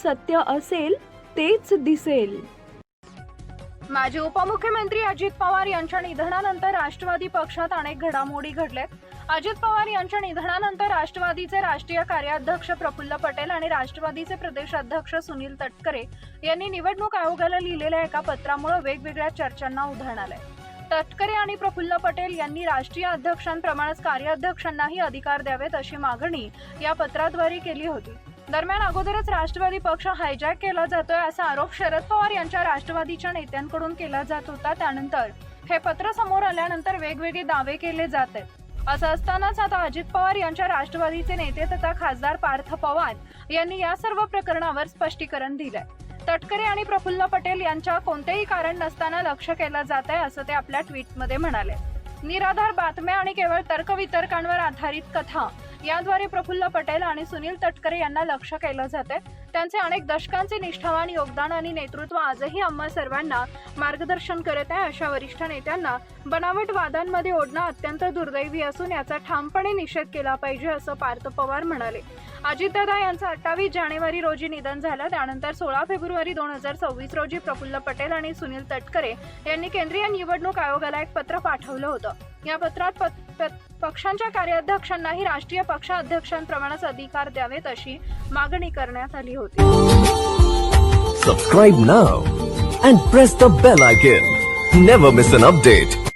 सत्य असेल तेच दिसेल. माजी उपमुख्यमंत्री अजित पवार यांच्या निधनानंतर राष्ट्रवादी पक्षात अनेक घडामोडी घडल्यात. अजित पवार यांच्या निधनानंतर राष्ट्रवादीचे राष्ट्रीय कार्याध्यक्ष प्रफुल्ल पटेल आणि राष्ट्रवादीचे प्रदेशाध्यक्ष सुनील तटकरे यांनी निवडणूक आयोगाला लिहिलेल्या एका पत्रामुळे वेगवेगळ्या चर्चांना उधाण आलंय. तटकरे आणि प्रफुल्ल पटेल यांनी राष्ट्रीय अध्यक्षांप्रमाणेच कार्याध्यक्षांनाही अधिकार द्यावेत अशी मागणी या पत्राद्वारे केली होती. दरम्यान अगोदरच राष्ट्रवादी पक्ष हायजॅक केला जातोय असा आरोप शरद पवार यांच्या राष्ट्रवादीच्या नेत्यांकडून केला जात होता. त्यानंतर हे पत्र समोर आल्यानंतर वेगवेगळे दावे केले जात आहेत. असं असतानाच आता अजित पवार यांच्या राष्ट्रवादीचे नेते तथा खासदार पार्थ पवार यांनी या सर्व प्रकरणावर स्पष्टीकरण दिलंय. तटकरे आणि प्रफुल्ल पटेल यांच्या कोणतेही कारण नसताना लक्ष केलं जात आहे असं ते आपल्या ट्विटमध्ये म्हणाले. निराधार बातम्या आणि केवळ तर्कवितर्कांवर आधारित कथा याद्वारे प्रफुल्ल पटेल आणि सुनील तटकरे यांना लक्ष केलं जाते. त्यांचे अनेक दशकांचे निष्ठावान योगदान आणि नेतृत्व आजही आम्हा सर्वांना मार्गदर्शन करत आहे. अशा वरिष्ठ नेत्यांना बनावट वादांमध्ये ओढणं अत्यंत दुर्दैवी असून याचा ठामपणे निषेध केला पाहिजे असं पार्थ पवार म्हणाले. अजितदादा यांचं 28 जानेवारी रोजी निधन झालं. त्यानंतर 16 फेब्रुवारी 2026 रोजी प्रफुल्ल पटेल आणि सुनील तटकरे यांनी केंद्रीय निवडणूक आयोगाला एक पत्र पाठवलं होतं. या पत्रात पक्षांच्या कार्याध्यक्षांनाही राष्ट्रीय पक्षाध्यक्षांप्रमाणेच अधिकार द्यावेत अशी मागणी करण्यात आली होती. Subscribe now and press the bell icon. Never miss an update.